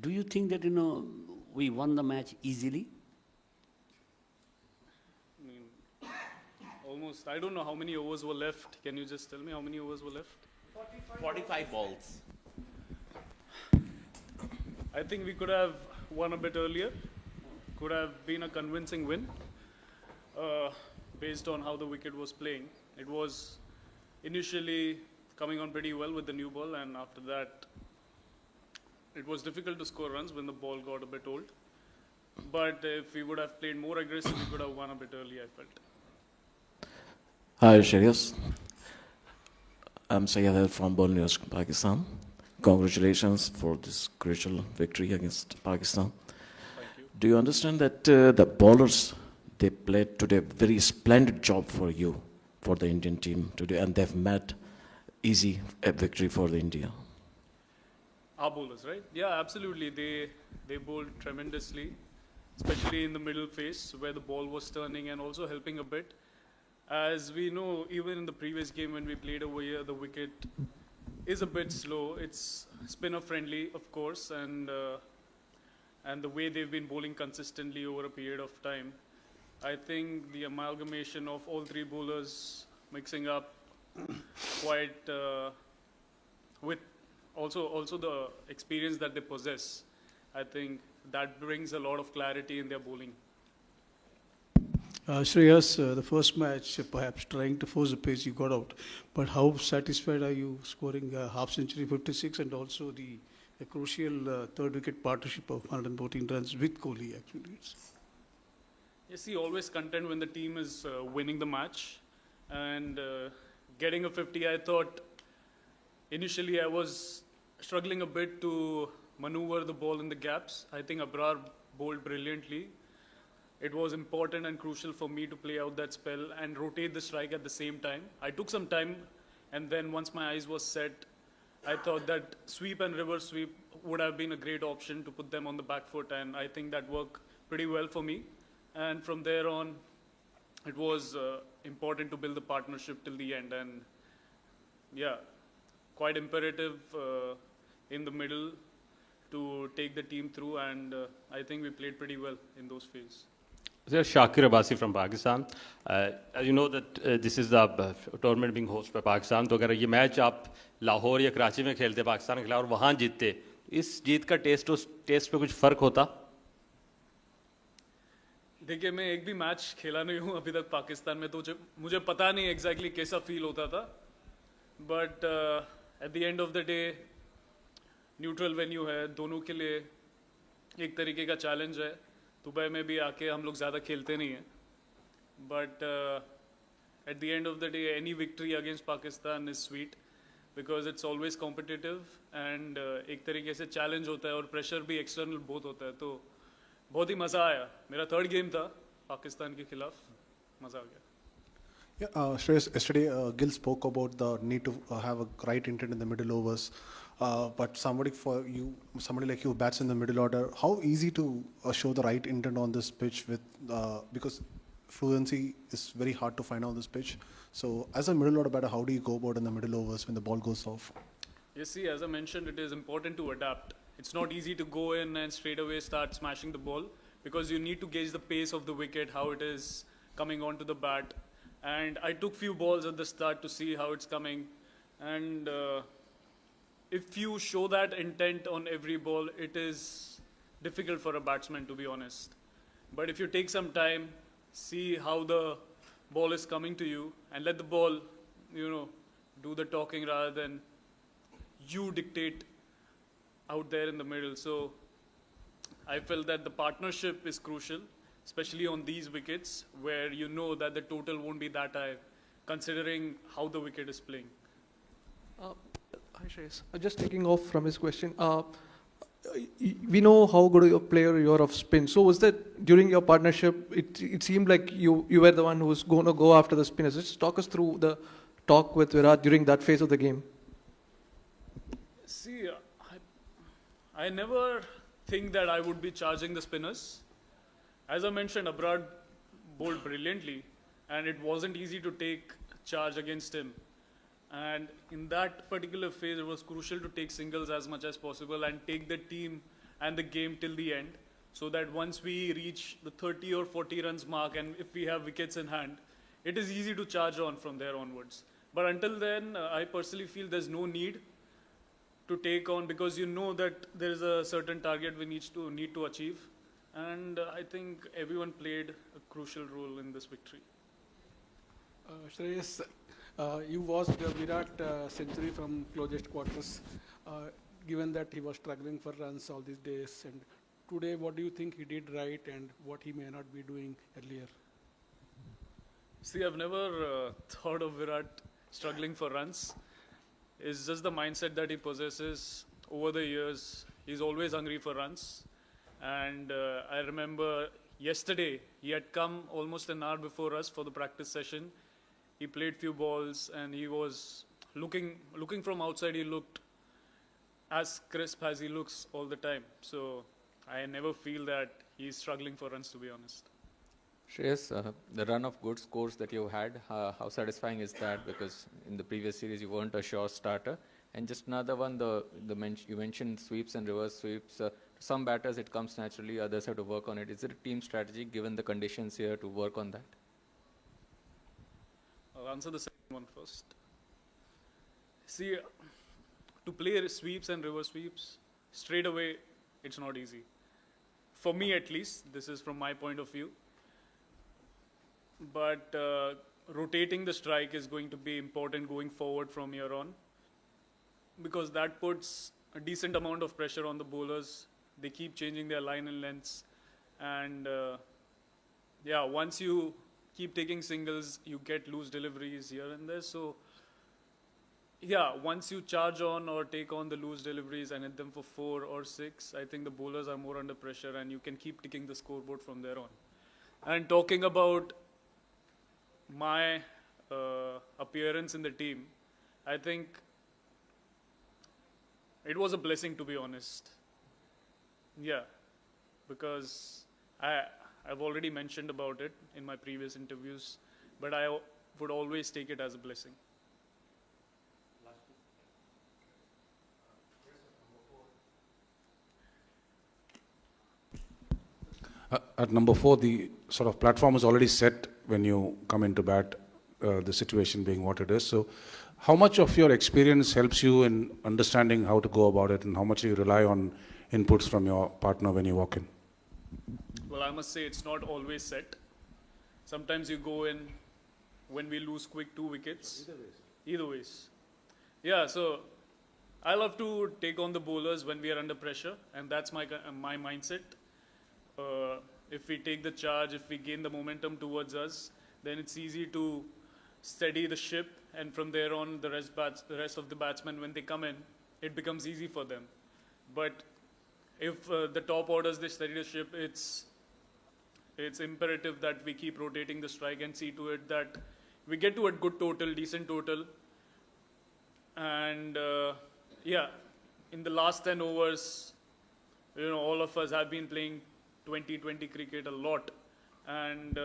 do you think that, we won the match easily? I mean, almost. I don't know how many overs were left. Can you just tell me how many overs were left? 45 balls. I think we could have won a bit earlier. Could have been a convincing win based on how the wicket was playing. It was initially coming on pretty well with the new ball, and after that, it was difficult to score runs when the ball got a bit old. But if we would have played more aggressive, we could have won a bit early, I felt. Hi, Shreyas. I'm Shreyas Iyer from News, Pakistan. Congratulations for this crucial victory against Pakistan. Thank you. Do you understand that the bowlers, they played today a very splendid job for you, for the Indian team today, and they've made easy a victory for the India? Our bowlers, right? Yeah, absolutely. They bowled tremendously, especially in the middle phase where the ball was turning and also helping a bit. As we know, even in the previous game when we played over here, the wicket is a bit slow. It's spinner friendly, of course, and the way they've been bowling consistently over a period of time, I think the amalgamation of all three bowlers mixing up quite with also the experience that they possess, I think that brings a lot of clarity in their bowling. Shreyas, the first match, perhaps trying to force the pace, you got out. But how satisfied are you scoring a half century, 56, and also the crucial third wicket partnership of 114 runs with Kohli, actually? Yes, he always content when the team is winning the match. And getting a 50, I thought initially I was struggling a bit to maneuver the ball in the gaps. I think Abrar bowled brilliantly. It was important and crucial for me to play out that spell and rotate the strike at the same time. I took some time, and then once my eyes was set, I thought that sweep and reverse sweep would have been a great option to put them on the back foot, and I think that worked pretty well for me. And from there on, it was important to build the partnership till the end, and yeah, quite imperative in the middle to take the team through, and I think we played pretty well in those phases. There's Shakir Abbasi from Pakistan. As you know that this is the tournament being hosted by Pakistan. तो अगर ये match आप लाहौर या कराची में खेलते पाकिस्तान के खिलाफ और वहाँ जीतते, इस जीत का टेस्ट उस टेस्ट पे कुछ फर्क होता? देखिए, मैं एक भी मैच खेला नहीं हूँ अभी तक पाकिस्तान में, तो मुझे पता नहीं एग्जैक्टली कैसा फील होता था. But at the end of the day neutral venue है, दोनों के लिए एक तरीके का चैलेंज है. दुबई में भी आके हम लोग ज़्यादा खेलते नहीं हैं, but at the end of the day any victory against Pakistan is sweet because it's always competitive and एक तरीके से चैलेंज होता है और प्रेशर भी एक्सटर्नल बहुत होता है. तो बहुत ही मज़ा आया. मेरा थर्ड गेम था पाकिस्तान के खिलाफ, मज़ा आ गया. Yeah, Shreyas, yesterday Gill spoke about the need to have a right intent in the middle overs. But somebody like you bats in the middle order. How easy to show the right intent on this pitch because fluency is very hard to find on this pitch. So as a middle order batter, how do you go about in the middle overs when the ball goes off? You see, as I mentioned, it is important to adapt. It's not easy to go in and straight away start smashing the ball because you need to gauge the pace of the wicket, how it is coming onto the bat. And I took few balls at the start to see how it's coming. And if you show that intent on every ball, it is difficult for a batsman, to be honest. But if you take some time, see how the ball is coming to you, and let the ball, do the talking rather than you dictate out there in the middle. So I felt that the partnership is crucial, especially on these wickets where you know that the total won't be that high, considering how the wicket is playing. Hi Shreyas, just taking off from his question. We know how good a player you are of spin. So was that during your partnership, it seemed like you were the one who was going to go after the spinners. Just talk us through the talk with Virat during that phase of the game. See, I never think that I would be charging the spinners. As I mentioned, Abrar bowled brilliantly, and it wasn't easy to take charge against him. And in that particular phase, it was crucial to take singles as much as possible and take the team and the game till the end, so that once we reach the 30 or 40 runs mark and if we have wickets in hand, it is easy to charge on from there onwards. But until then, I personally feel there's no need to take on, because you know that there is a certain target we need to achieve. And I think everyone played a crucial role in this victory. Shreyas, you watched Virat century from closest quarters, given that he was struggling for runs all these days. And today, what do you think he did right and what he may not be doing earlier? See, I've never thought of Virat struggling for runs. It's just the mindset that he possesses over the years. He's always hungry for runs. And I remember yesterday, he had come almost an hour before us for the practice session. He played few balls and he was looking from outside, he looked as crisp as he looks all the time. So I never feel that he's struggling for runs, to be honest. Shreyas, the run of good scores that you had, how satisfying is that? Because in the previous series you weren't a sure starter. And just another one, you mentioned sweeps and reverse sweeps. Some batters it comes naturally, others have to work on it. Is it a team strategy given the conditions here to work on that? I'll answer the second one first. See, to play sweeps and reverse sweeps straight away, it's not easy. For me at least, this is from my point of view. But rotating the strike is going to be important going forward from here on, because that puts a decent amount of pressure on the bowlers. They keep changing their line and lengths. And yeah, once you keep taking singles, you get loose deliveries here and there. So yeah, once you charge on or take on the loose deliveries and hit them for 4 or 6, I think the bowlers are more under pressure and you can keep ticking the scoreboard from there on. And talking about my appearance in the team, I think it was a blessing, to be honest. Yeah, because I've already mentioned about it in my previous interviews, but I would always take it as a blessing. At number 4, the sort of platform is already set when you come into bat, the situation being what it is. So how much of your experience helps you in understanding how to go about it, and how much do you rely on inputs from your partner when you walk in? Well, I must say it's not always set. Sometimes you go in when we lose quick 2 wickets. Either ways. Yeah, so I love to take on the bowlers when we are under pressure, and that's my mindset. If we take the charge, if we gain the momentum towards us, then it's easy to steady the ship, and from there on, the rest of the batsmen, when they come in, it becomes easy for them. But if the top orders, they steady the ship, it's imperative that we keep rotating the strike and see to it that we get to a good total, decent total. And yeah, in the last 10 overs, you know, all of us have been playing 20-20 cricket a lot, and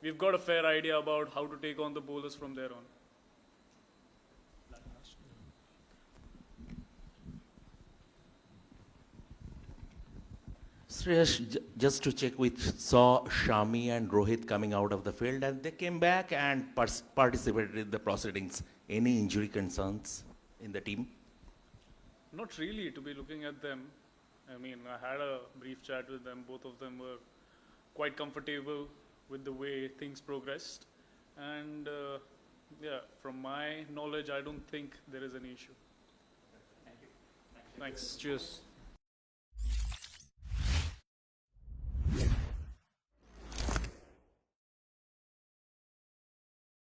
we've got a fair idea about how to take on the bowlers from there on. Shreyas, just to check, we saw Shami and Rohit coming out of the field and they came back and participated in the proceedings. Any injury concerns in the team? Not really, to be looking at them. I mean, I had a brief chat with them. Both of them were quite comfortable with the way things progressed. And yeah, from my knowledge, I don't think there is any issue. Thank you. Thanks. Cheers.